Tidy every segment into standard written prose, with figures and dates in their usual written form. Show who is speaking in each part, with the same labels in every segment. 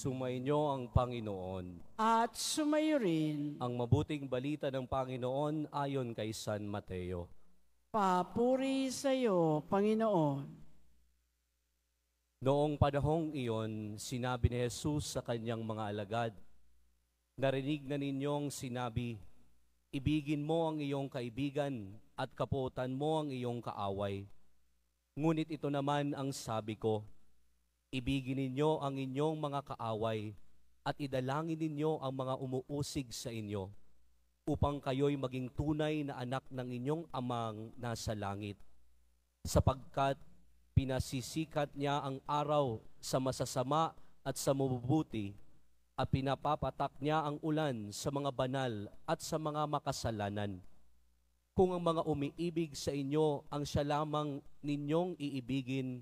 Speaker 1: Sumainyo ang Panginoon.
Speaker 2: At sumayo rin.
Speaker 1: Ang mabuting balita ng Panginoon ayon kay San Mateo.
Speaker 2: Papuri sa iyo, Panginoon.
Speaker 1: Noong panahong iyon, sinabi ni Jesus sa kanyang mga alagad, "Narinig na ninyong sinabi, ibigin mo ang iyong kaibigan at kaputan mo ang iyong kaaway. Ngunit ito naman ang sabi ko, ibigin ninyo ang inyong mga kaaway at idalangin ninyo ang mga umuusig sa inyo, upang kayo'y maging tunay na anak ng inyong amang nasa langit. Sapagkat pinasisikat niya ang araw sa masasama at sa mabubuti, at pinapapatak niya ang ulan sa mga banal at sa mga makasalanan. Kung ang mga umiibig sa inyo ang siya lamang ninyong iibigin,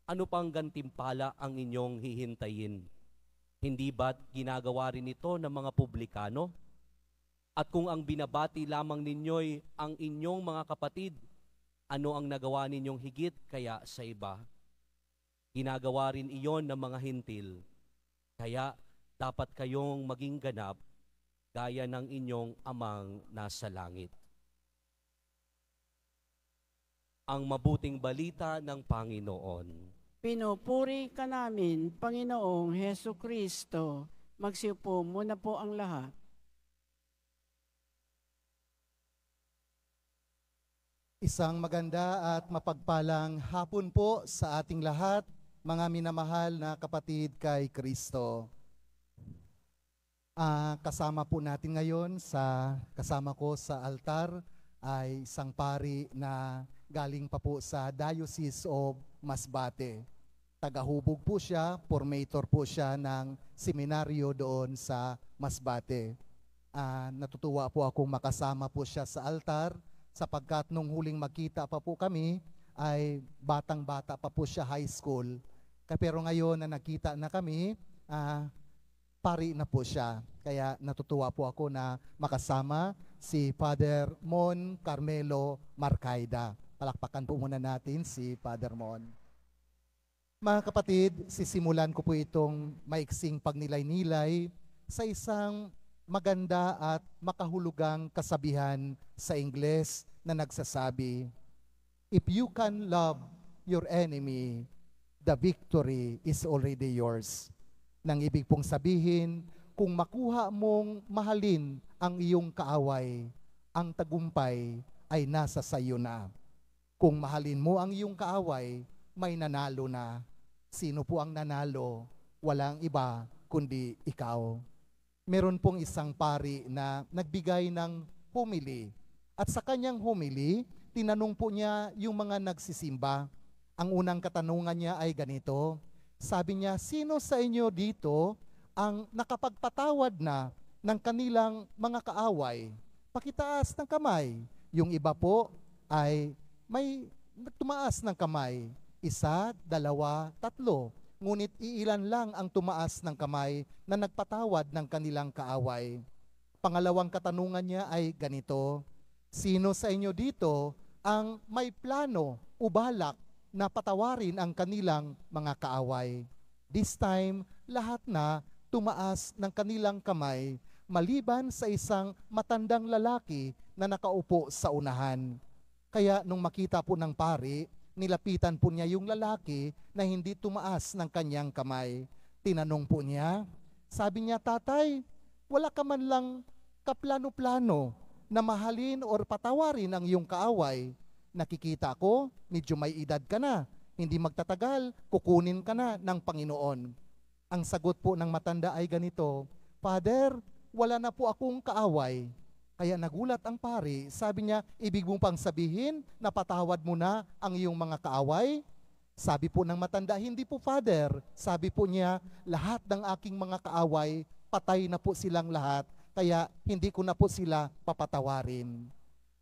Speaker 1: ano pang gantimpala ang inyong hihintayin? Hindi ba't ginagawa rin ito ng mga publikano? At kung ang binabati lamang ninyo'y ang inyong mga kapatid, ano ang nagawa ninyong higit kaya sa iba? Ginagawa rin iyon ng mga hintil. Kaya dapat kayong maging ganap gaya ng inyong amang nasa langit." Ang mabuting balita ng Panginoon.
Speaker 2: Pinupuri ka namin, Panginoong Heso Kristo. Magsiupo muna po ang lahat.
Speaker 3: Isang maganda at mapagpalang hapon po sa ating lahat, mga minamahal na kapatid kay Kristo. Kasama po natin ngayon kasama ko sa altar ay isang pari na galing pa po sa Diocese of Masbate. Tagahubog po siya, formator po siya ng seminaryo doon sa Masbate. Natutuwa po akong makasama po siya sa altar sapagkat nung huling magkita pa po kami ay batang-bata pa po siya, high school. Pero ngayon na nakita na kami, pari na po siya. Kaya natutuwa po ako na makasama si Father Mon Carmelo Marcaida. Palakpakan po muna natin si Father Mon. Mga kapatid, sisimulan ko po itong maiksing pagnilay-nilay sa isang maganda at makahulugang kasabihan sa Ingles na nagsasabi, "If you can love your enemy, the victory is already yours." Nang ibig pong sabihin, kung makuha mong mahalin ang iyong kaaway, ang tagumpay ay nasa sayo na. Kung mahalin mo ang iyong kaaway, may nanalo na. Sino po ang nanalo? Walang iba kundi ikaw. Meron pong isang pari na nagbigay ng homily. At sa kanyang homily, tinanong po niya yung mga nagsisimba. Ang unang katanungan niya ay ganito. Sabi niya, sino sa inyo dito ang nakapagpatawad na ng kanilang mga kaaway? Pakitaas ng kamay. Yung iba po ay may tumaas ng kamay. 1, 2, 3. Ngunit iilan lang ang tumaas ng kamay na nagpatawad ng kanilang kaaway. Pangalawang katanungan niya ay ganito. Sino sa inyo dito ang may plano o balak na patawarin ang kanilang mga kaaway? This time, lahat na tumaas ng kanilang kamay maliban sa isang matandang lalaki na nakaupo sa unahan. Kaya nung makita po ng pari, nilapitan po niya yung lalaki na hindi tumaas ng kanyang kamay. Tinanong po niya, sabi niya, "Tatay, wala ka man lang kaplano-plano na mahalin or patawarin ang iyong kaaway. Nakikita ko, medyo may edad ka na. Hindi magtatagal, kukunin ka na ng Panginoon." Ang sagot po ng matanda ay ganito, "Father, wala na po akong kaaway." Kaya nagulat ang pari, sabi niya, "Ibig mong pang sabihin na patawad mo na ang iyong mga kaaway?" Sabi po ng matanda, "Hindi po, Father." Sabi po niya, "Lahat ng aking mga kaaway, patay na po silang lahat, kaya hindi ko na po sila papatawarin."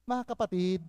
Speaker 3: Mga kapatid,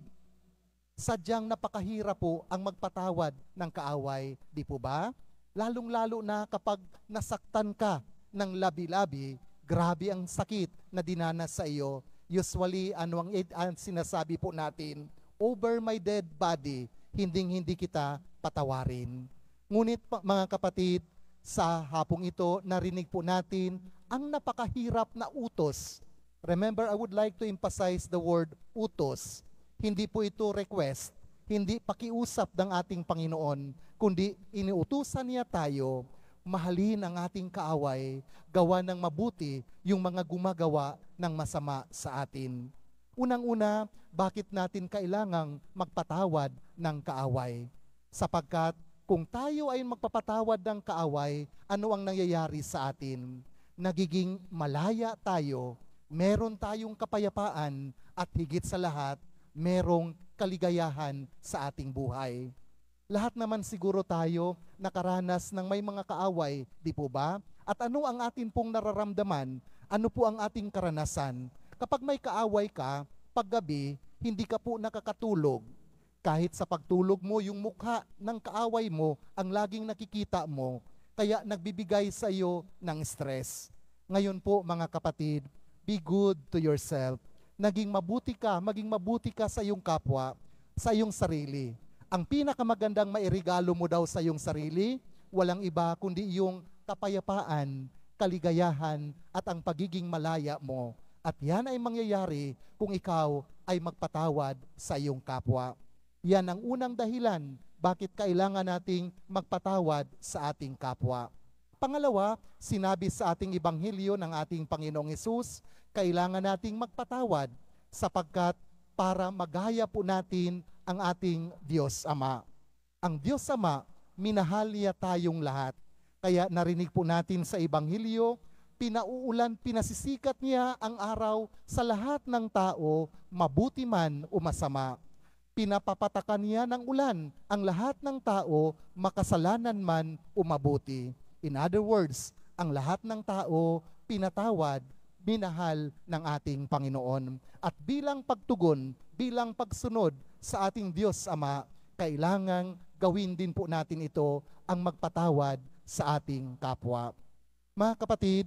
Speaker 3: sadyang napakahirap po ang magpatawad ng kaaway, di po ba? Lalong-lalo na kapag nasaktan ka ng labi-labi, grabe ang sakit na dinanas sa iyo. Usually, ano ang sinasabi po natin? Over my dead body, hindi kita patawarin. Ngunit mga kapatid, Sa hapong ito, narinig po natin ang napakahirap na utos. Remember, I would like to emphasize the word utos. Hindi po ito request, hindi pakiusap ng ating Panginoon, kundi iniutusan niya tayo, mahalin ang ating kaaway, gawa ng mabuti yung mga gumagawa ng masama sa atin. Unang-una, bakit natin kailangang magpatawad ng kaaway? Sapagkat kung tayo ay magpapatawad ng kaaway, ano ang nangyayari sa atin? Nagiging malaya tayo, meron tayong kapayapaan, at higit sa lahat, merong kaligayahan sa ating buhay. Lahat naman siguro tayo nakaranas ng may mga kaaway, di po ba? At ano ang atin pong nararamdaman? Ano po ang ating karanasan? Kapag may kaaway ka, paggabi, hindi ka po nakakatulog. Kahit sa pagtulog mo, yung mukha ng kaaway mo ang laging nakikita mo, kaya nagbibigay sa iyo ng stress. Ngayon po mga kapatid, be good to yourself. Maging mabuti ka sa iyong kapwa, sa iyong sarili. Ang pinakamagandang mairigalo mo daw sa iyong sarili, walang iba kundi yung kapayapaan, kaligayahan, at ang pagiging malaya mo. At yan ay mangyayari kung ikaw ay magpatawad sa iyong kapwa. Yan ang unang dahilan bakit kailangan nating magpatawad sa ating kapwa. Pangalawa, sinabi sa ating Ebanghelyo ng ating Panginoong Hesus, kailangan nating magpatawad sapagkat para magaya po natin ang ating Diyos Ama. Ang Diyos Ama, minahal niya tayong lahat. Kaya narinig po natin sa Ebanghelyo, pinasisikat niya ang araw sa lahat ng tao, mabuti man o masama. Pinapapatakan niya ng ulan ang lahat ng tao, makasalanan man o mabuti. In other words, ang lahat ng tao pinatawad, minahal ng ating Panginoon. At bilang pagtugon, bilang pagsunod sa ating Diyos Ama, kailangang gawin din po natin ito, ang magpatawad sa ating kapwa. Mga kapatid,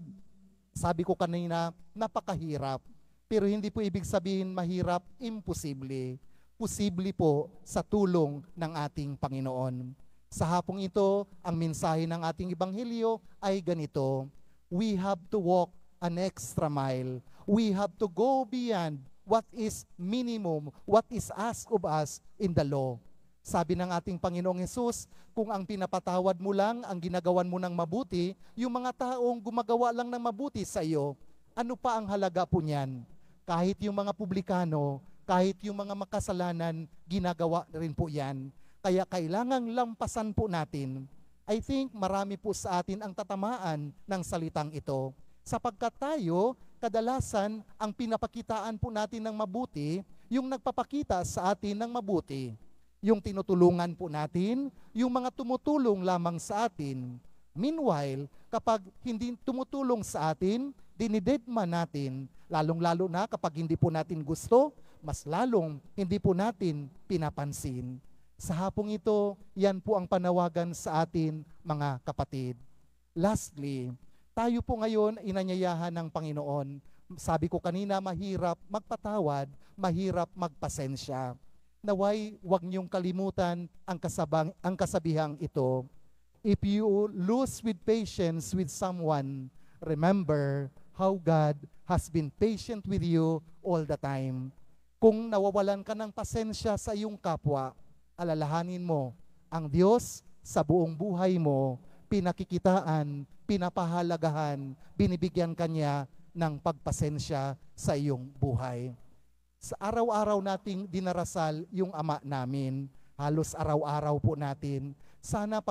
Speaker 3: sabi ko kanina, napakahirap. Pero hindi po ibig sabihin mahirap, imposible. Posible po sa tulong ng ating Panginoon. Sa hapong ito, ang mensahe ng ating Ebanghelyo ay ganito: we have to walk an extra mile. We have to go beyond what is minimum, what is asked of us in the law. Sabi ng ating Panginoong Hesus, kung ang pinapatawad mo lang, ang ginagawan mo ng mabuti, yung mga taong gumagawa lang ng mabuti sa iyo, ano pa ang halaga po niyan? Kahit yung mga publikano, kahit yung mga makasalanan, ginagawa rin po yan. Kaya kailangang lampasan po natin. I think marami po sa atin ang tatamaan ng salitang ito. Sapagkat tayo, kadalasan, ang pinapakitaan po natin ng mabuti, yung nagpapakita sa atin ng mabuti. Yung tinutulungan po natin, yung mga tumutulong lamang sa atin. Meanwhile, kapag hindi tumutulong sa atin, dinidedma natin, lalong-lalo na kapag hindi po natin gusto, mas lalong hindi po natin pinapansin. Sa hapong ito, yan po ang panawagan sa atin, mga kapatid. Lastly, tayo po ngayon inanyayahan ng Panginoon. Sabi ko kanina, mahirap magpatawad, mahirap magpasensya. Naway, huwag niyong kalimutan ang kasabihang ito. If you lose with patience with someone, remember how God has been patient with you all the time. Kung nawawalan ka ng pasensya sa iyong kapwa, alalahanin mo, ang Diyos sa buong buhay mo, pinakikitaan, pinapahalagahan, binibigyan kanya ng pagpasensya sa iyong buhay. Sa araw-araw nating dinarasal yung Ama namin, halos araw-araw po natin, sana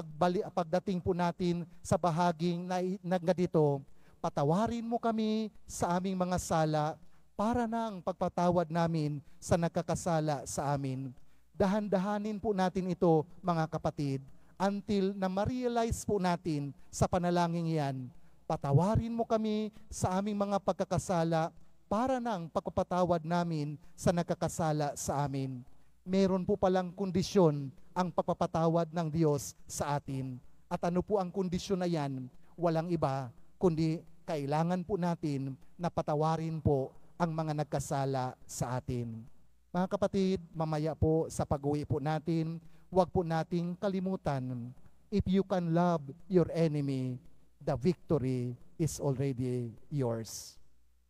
Speaker 3: pagdating po natin sa bahaging na ganito, patawarin mo kami sa aming mga sala para nang pagpatawad namin sa nagkakasala sa amin. Dahan-dahanin po natin ito, mga kapatid, until na ma-realize po natin sa panalangin yan, patawarin mo kami sa aming mga pagkakasala para nang pagpapatawad namin sa nagkakasala sa amin. Meron po palang kondisyon ang pagpapatawad ng Diyos sa atin. At ano po ang kondisyon na yan? Walang iba, kundi kailangan po natin na patawarin po ang mga nagkasala sa atin. Mga kapatid, mamaya po sa pag-uwi po natin, huwag po nating kalimutan, if you can love your enemy, the victory is already yours.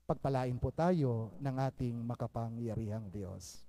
Speaker 3: Pagpalain po tayo ng ating makapangyarihang Diyos.